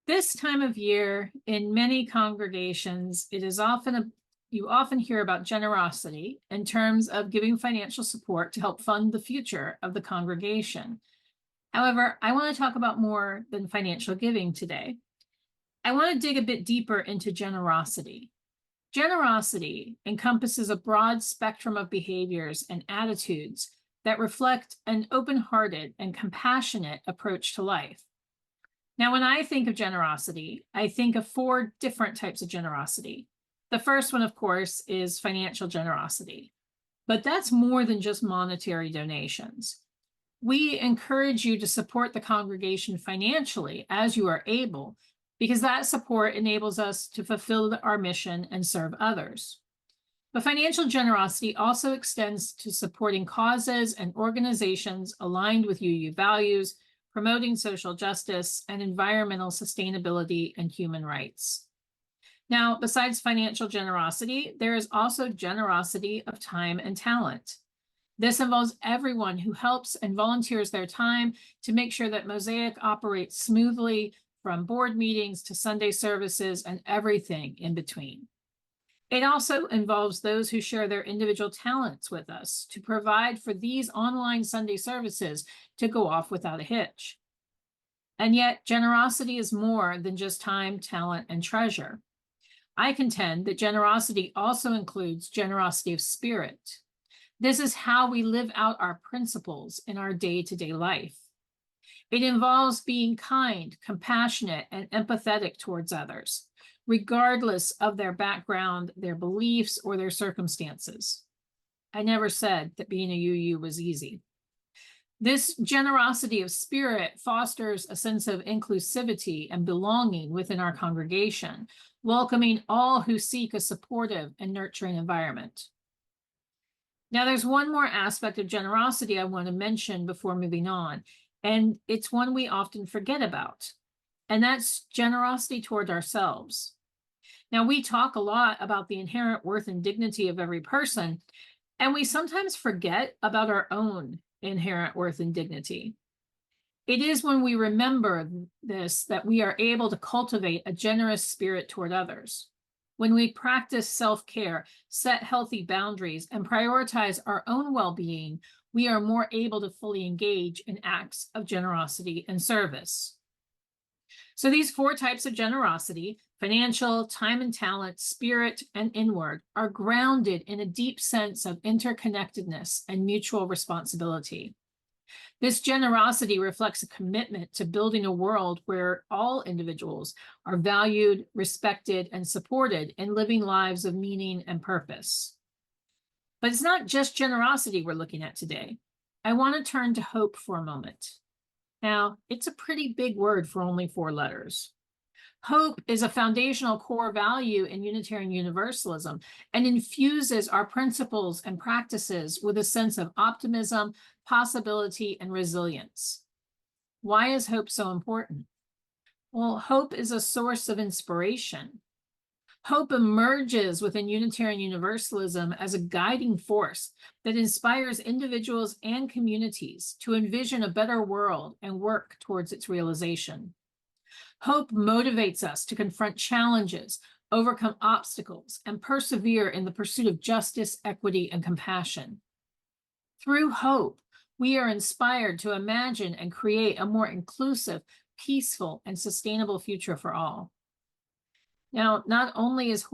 This time of year, in many congregations, you often hear about generosity in terms of giving financial support to help fund the future of the congregation. However, I want to talk about more than financial giving today. I want to dig a bit deeper into generosity. Generosity encompasses a broad spectrum of behaviors and attitudes that reflect an open-hearted and compassionate approach to life. Now, when I think of generosity, I think of four different types of generosity. The first one, of course, is financial generosity, but that's more than just monetary donations. We encourage you to support the congregation financially as you are able, because that support enables us to fulfill our mission and serve others. But financial generosity also extends to supporting causes and organizations aligned with UU values, promoting social justice and environmental sustainability and human rights. Now, besides financial generosity, there is also generosity of time and talent. This involves everyone who helps and volunteers their time to make sure that Mosaic operates smoothly, from board meetings to Sunday services and everything in between. It also involves those who share their individual talents with us to provide for these online Sunday services to go off without a hitch. And yet, generosity is more than just time, talent, and treasure. I contend that generosity also includes generosity of spirit. This is how we live out our principles in our day-to-day life. It involves being kind, compassionate, and empathetic towards others, regardless of their background, their beliefs, or their circumstances. I never said that being a UU was easy. This generosity of spirit fosters a sense of inclusivity and belonging within our congregation, welcoming all who seek a supportive and nurturing environment. Now, there's one more aspect of generosity I want to mention before moving on, and it's one we often forget about, and that's generosity toward ourselves. Now, we talk a lot about the inherent worth and dignity of every person, and we sometimes forget about our own inherent worth and dignity. It is when we remember this that we are able to cultivate a generous spirit toward others. When we practice self-care, set healthy boundaries, and prioritize our own well-being, we are more able to fully engage in acts of generosity and service. So these four types of generosity, financial, time and talent, spirit, and inward, are grounded in a deep sense of interconnectedness and mutual responsibility. This generosity reflects a commitment to building a world where all individuals are valued, respected, and supported in living lives of meaning and purpose. But it's not just generosity we're looking at today. I want to turn to hope for a moment. Now, it's a pretty big word for only 4 letters. Hope is a foundational core value in Unitarian Universalism and infuses our principles and practices with a sense of optimism, possibility, and resilience. Why is hope so important? Well, hope is a source of inspiration. Hope emerges within Unitarian Universalism as a guiding force that inspires individuals and communities to envision a better world and work towards its realization. Hope motivates us to confront challenges, overcome obstacles, and persevere in the pursuit of justice, equity, and compassion. Through hope, we are inspired to imagine and create a more inclusive, peaceful, and sustainable future for all. Now, not only is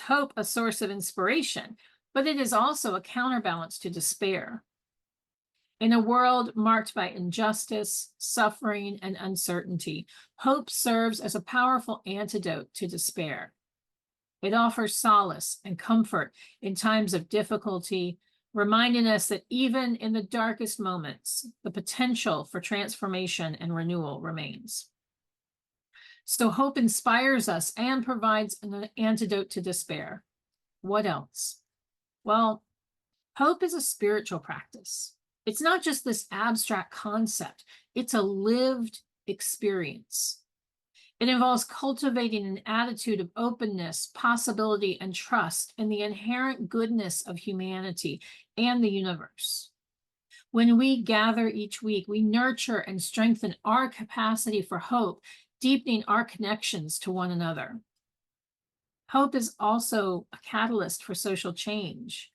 hope a source of inspiration, but it is also a counterbalance to despair. In a world marked by injustice, suffering, and uncertainty, hope serves as a powerful antidote to despair. It offers solace and comfort in times of difficulty, reminding us that even in the darkest moments, the potential for transformation and renewal remains. So hope inspires us and provides an antidote to despair. What else? Well, hope is a spiritual practice. It's not just this abstract concept, it's a lived experience. It involves cultivating an attitude of openness, possibility, and trust in the inherent goodness of humanity and the universe. When we gather each week, we nurture and strengthen our capacity for hope deepening our connections to one another. Hope is also a catalyst for social change.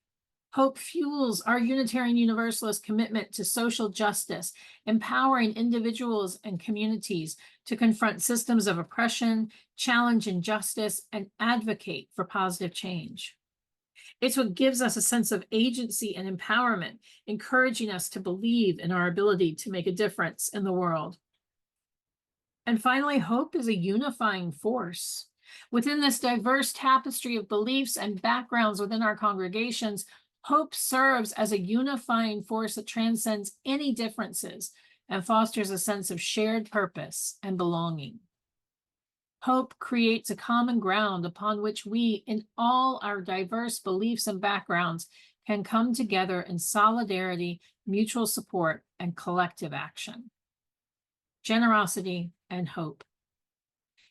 Hope fuels our Unitarian Universalist commitment to social justice, empowering individuals and communities to confront systems of oppression, challenge injustice, and advocate for positive change. It's what gives us a sense of agency and empowerment, encouraging us to believe in our ability to make a difference in the world. And finally, hope is a unifying force. Within this diverse tapestry of beliefs and backgrounds within our congregations, hope serves as a unifying force that transcends any differences and fosters a sense of shared purpose and belonging. Hope creates a common ground upon which we, in all our diverse beliefs and backgrounds, can come together in solidarity, mutual support, and collective action. Generosity and hope.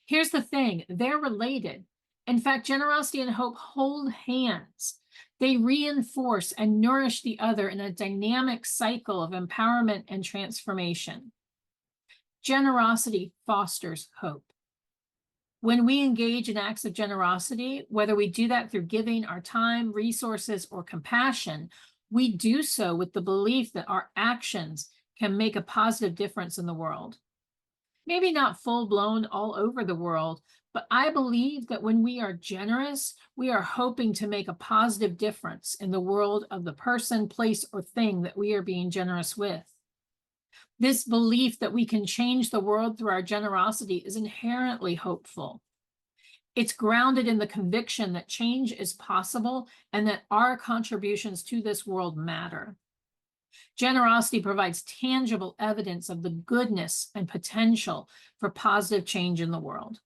Here's the thing, they're related. In fact, generosity and hope hold hands. They reinforce and nourish the other in a dynamic cycle of empowerment and transformation. Generosity fosters hope. When we engage in acts of generosity, whether we do that through giving our time, resources, or compassion, we do so with the belief that our actions can make a positive difference in the world. Maybe not full-blown all over the world, but I believe that when we are generous, we are hoping to make a positive difference in the world of the person, place, or thing that we are being generous with. This belief that we can change the world through our generosity is inherently hopeful. It's grounded in the conviction that change is possible and that our contributions to this world matter. Generosity provides tangible evidence of the goodness and potential for positive change in the world,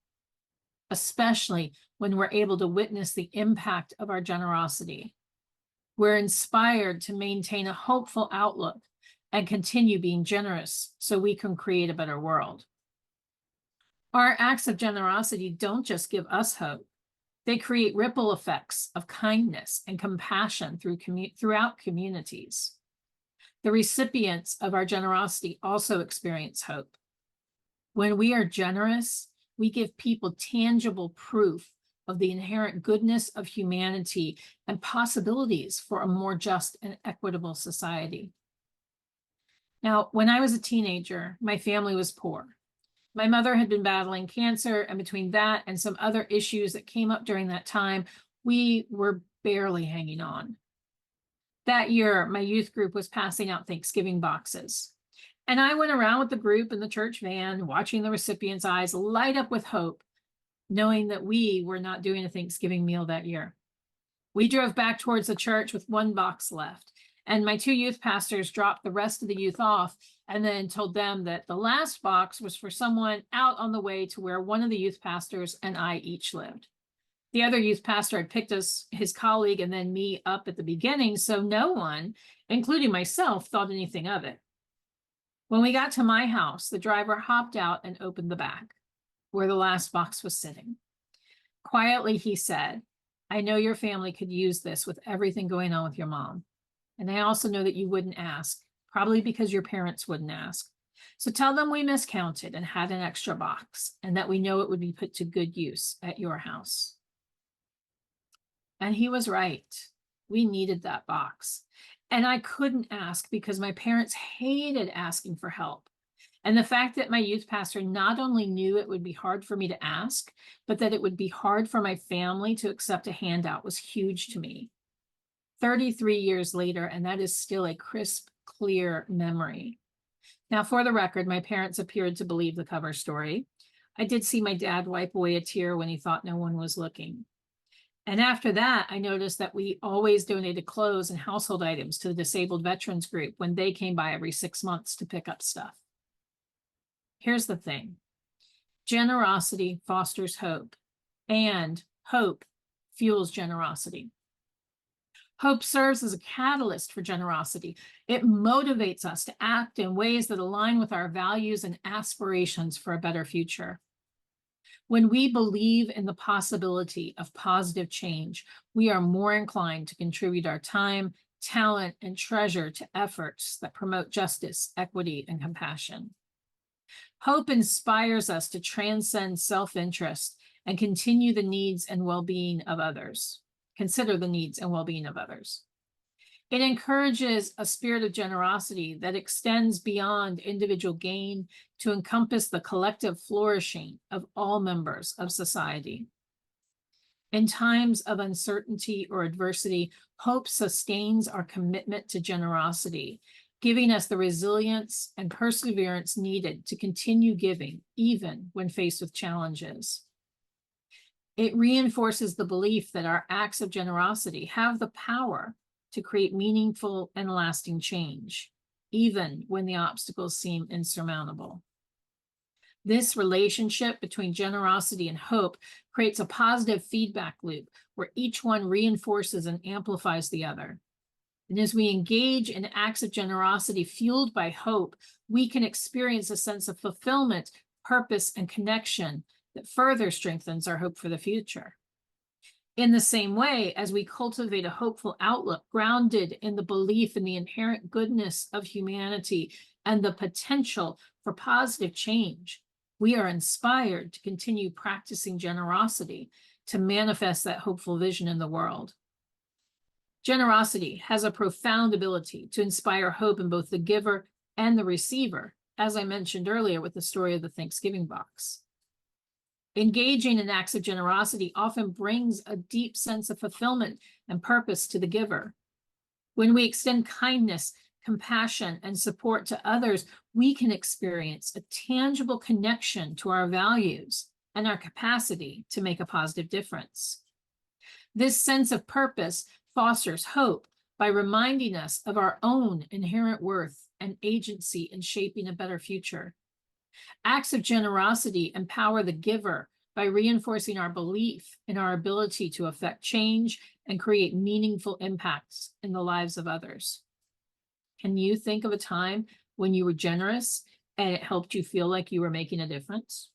especially when we're able to witness the impact of our generosity. We're inspired to maintain a hopeful outlook and continue being generous so we can create a better world. Our acts of generosity don't just give us hope. They create ripple effects of kindness and compassion throughout communities. The recipients of our generosity also experience hope. When we are generous, we give people tangible proof of the inherent goodness of humanity and possibilities for a more just and equitable society. Now, when I was a teenager, my family was poor. My mother had been battling cancer, and between that and some other issues that came up during that time, we were barely hanging on. That year, my youth group was passing out Thanksgiving boxes. And I went around with the group in the church van, watching the recipients' eyes light up with hope, knowing that we were not doing a Thanksgiving meal that year. We drove back towards the church with one box left, and my two youth pastors dropped the rest of the youth off and then told them that the last box was for someone out on the way to where one of the youth pastors and I each lived. The other youth pastor had picked his colleague and then me up at the beginning, so no one, including myself, thought anything of it. When we got to my house, the driver hopped out and opened the back, where the last box was sitting. Quietly, he said, "I know your family could use this with everything going on with your mom. And I also know that you wouldn't ask, probably because your parents wouldn't ask. So tell them we miscounted and had an extra box, and that we know it would be put to good use at your house." And he was right. We needed that box. And I couldn't ask because my parents hated asking for help. And the fact that my youth pastor not only knew it would be hard for me to ask, but that it would be hard for my family to accept a handout was huge to me. 33 years later, and that is still a crisp, clear memory. Now, for the record, my parents appeared to believe the cover story. I did see my dad wipe away a tear when he thought no one was looking. And after that, I noticed that we always donated clothes and household items to the disabled veterans group when they came by every 6 months to pick up stuff. Here's the thing. Generosity fosters hope, and hope fuels generosity. Hope serves as a catalyst for generosity. It motivates us to act in ways that align with our values and aspirations for a better future. When we believe in the possibility of positive change, we are more inclined to contribute our time, talent, and treasure to efforts that promote justice, equity, and compassion. Hope inspires us to transcend self-interest and continue the needs and well-being of others. Consider the needs and well-being of others. It encourages a spirit of generosity that extends beyond individual gain to encompass the collective flourishing of all members of society. In times of uncertainty or adversity, hope sustains our commitment to generosity, giving us the resilience and perseverance needed to continue giving, even when faced with challenges. It reinforces the belief that our acts of generosity have the power to create meaningful and lasting change, even when the obstacles seem insurmountable. This relationship between generosity and hope creates a positive feedback loop where each one reinforces and amplifies the other. And as we engage in acts of generosity fueled by hope, we can experience a sense of fulfillment, purpose, and connection that further strengthens our hope for the future. In the same way, as we cultivate a hopeful outlook grounded in the belief in the inherent goodness of humanity and the potential for positive change, we are inspired to continue practicing generosity to manifest that hopeful vision in the world. Generosity has a profound ability to inspire hope in both the giver and the receiver, as I mentioned earlier with the story of the Thanksgiving box. Engaging in acts of generosity often brings a deep sense of fulfillment and purpose to the giver. When we extend kindness, compassion, and support to others, we can experience a tangible connection to our values and our capacity to make a positive difference. This sense of purpose fosters hope by reminding us of our own inherent worth and agency in shaping a better future. Acts of generosity empower the giver by reinforcing our belief in our ability to affect change and create meaningful impacts in the lives of others. Can you think of a time when you were generous and it helped you feel like you were making a difference?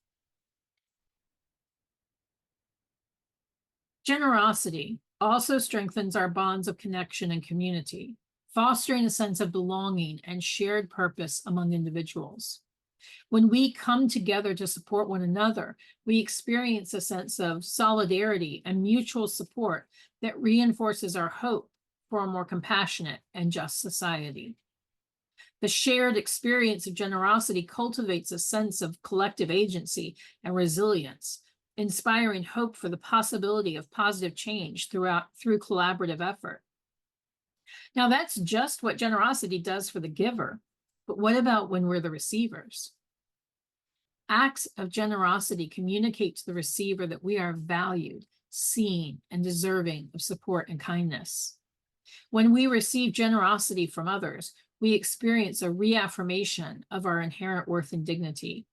Generosity also strengthens our bonds of connection and community, fostering a sense of belonging and shared purpose among individuals. When we come together to support one another, we experience a sense of solidarity and mutual support that reinforces our hope for a more compassionate and just society. The shared experience of generosity cultivates a sense of collective agency and resilience, inspiring hope for the possibility of positive change through collaborative effort. Now, that's just what generosity does for the giver, but what about when we're the receivers? Acts of generosity communicate to the receiver that we are valued, seen, and deserving of support and kindness. When we receive generosity from others, we experience a reaffirmation of our inherent worth and dignity,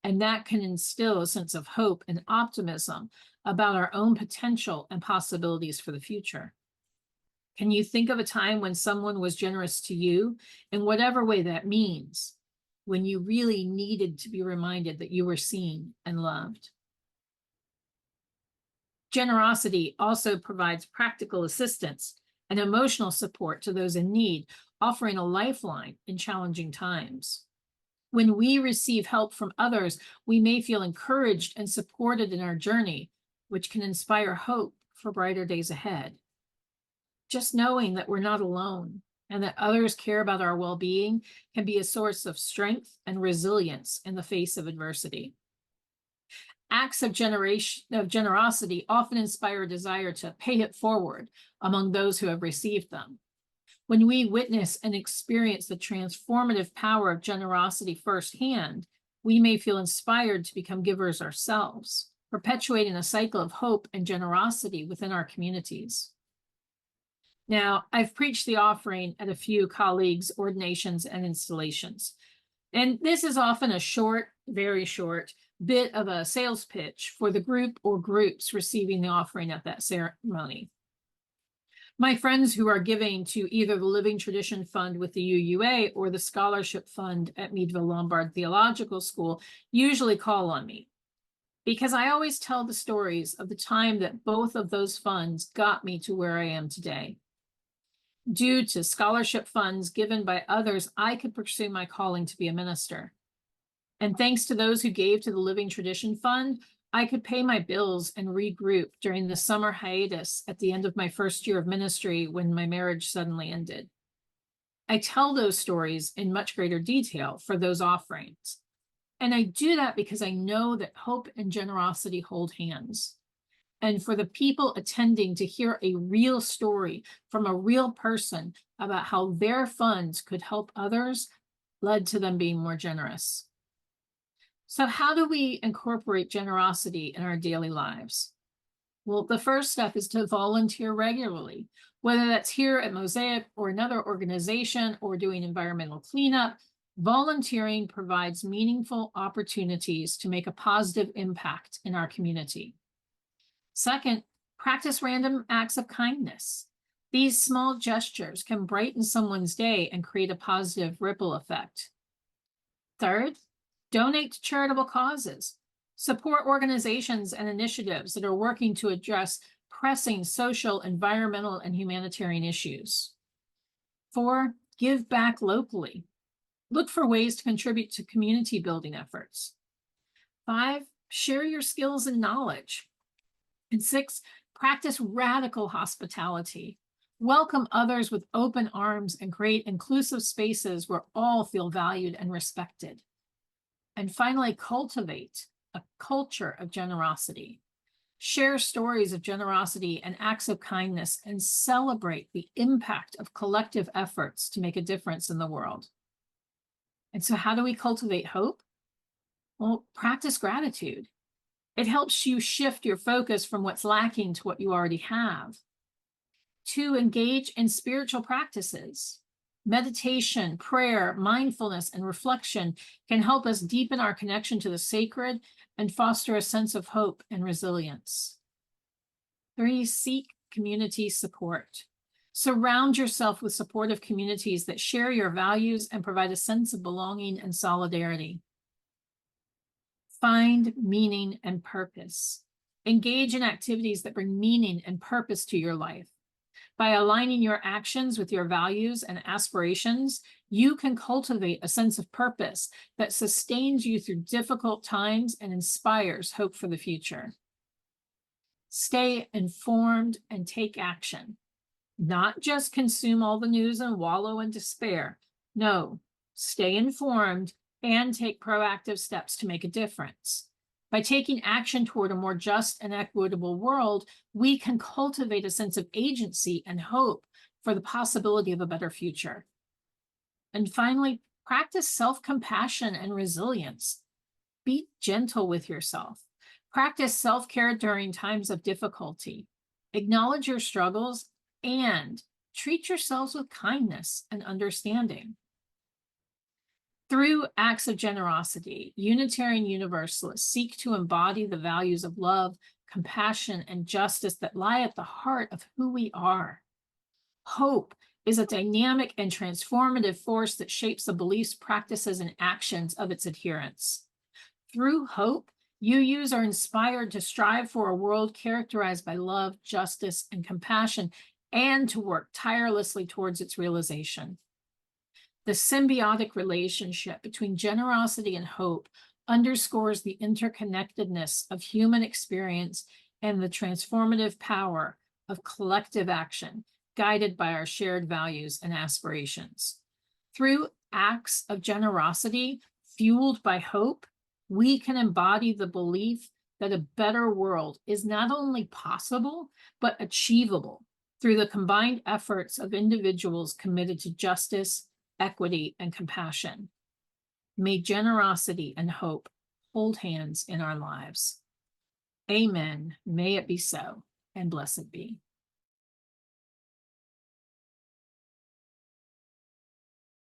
and that can instill a sense of hope and optimism about our own potential and possibilities for the future. Can you think of a time when someone was generous to you, in whatever way that means, when you really needed to be reminded that you were seen and loved? Generosity also provides practical assistance and emotional support to those in need, offering a lifeline in challenging times. When we receive help from others, we may feel encouraged and supported in our journey, which can inspire hope for brighter days ahead. Just knowing that we're not alone and that others care about our well-being can be a source of strength and resilience in the face of adversity. Acts of generosity often inspire a desire to pay it forward among those who have received them. When we witness and experience the transformative power of generosity firsthand, we may feel inspired to become givers ourselves, perpetuating a cycle of hope and generosity within our communities. Now, I've preached the offering at a few colleagues' ordinations and installations, and this is often a short, very short bit of a sales pitch for the group or groups receiving the offering at that ceremony. My friends who are giving to either the Living Tradition Fund with the UUA or the Scholarship Fund at Meadville Lombard Theological School usually call on me, because I always tell the stories of the time that both of those funds got me to where I am today. Due to scholarship funds given by others, I could pursue my calling to be a minister. And thanks to those who gave to the Living Tradition Fund, I could pay my bills and regroup during the summer hiatus at the end of my first year of ministry when my marriage suddenly ended. I tell those stories in much greater detail for those offerings. And I do that because I know that hope and generosity hold hands. And for the people attending to hear a real story from a real person about how their funds could help others led to them being more generous. So how do we incorporate generosity in our daily lives? Well, the first step is to volunteer regularly, whether that's here at Mosaic or another organization or doing environmental cleanup. Volunteering provides meaningful opportunities to make a positive impact in our community. Second, practice random acts of kindness. These small gestures can brighten someone's day and create a positive ripple effect. Third, donate to charitable causes. Support organizations and initiatives that are working to address pressing social, environmental, and humanitarian issues. 4, give back locally. Look for ways to contribute to community building efforts. 5, share your skills and knowledge. And 6, practice radical hospitality. Welcome others with open arms and create inclusive spaces where all feel valued and respected. And finally, cultivate a culture of generosity. Share stories of generosity and acts of kindness and celebrate the impact of collective efforts to make a difference in the world. And so how do we cultivate hope? Well, practice gratitude. It helps you shift your focus from what's lacking to what you already have. 2, engage in spiritual practices. Meditation, prayer, mindfulness, and reflection can help us deepen our connection to the sacred and foster a sense of hope and resilience. 3, seek community support. Surround yourself with supportive communities that share your values and provide a sense of belonging and solidarity. Find meaning and purpose. Engage in activities that bring meaning and purpose to your life. By aligning your actions with your values and aspirations, you can cultivate a sense of purpose that sustains you through difficult times and inspires hope for the future. Stay informed and take action. Not just consume all the news and wallow in despair. No, stay informed and take proactive steps to make a difference. By taking action toward a more just and equitable world, we can cultivate a sense of agency and hope for the possibility of a better future. And finally, practice self-compassion and resilience. Be gentle with yourself. Practice self-care during times of difficulty. Acknowledge your struggles and treat yourselves with kindness and understanding. Through acts of generosity, Unitarian Universalists seek to embody the values of love, compassion, and justice that lie at the heart of who we are. Hope is a dynamic and transformative force that shapes the beliefs, practices, and actions of its adherents. Through hope, UUs are inspired to strive for a world characterized by love, justice, and compassion, and to work tirelessly towards its realization. The symbiotic relationship between generosity and hope underscores the interconnectedness of human experience and the transformative power of collective action, guided by our shared values and aspirations. Through acts of generosity fueled by hope, we can embody the belief that a better world is not only possible, but achievable through the combined efforts of individuals committed to justice, equity, and compassion. May generosity and hope hold hands in our lives. Amen. May it be so, and blessed be.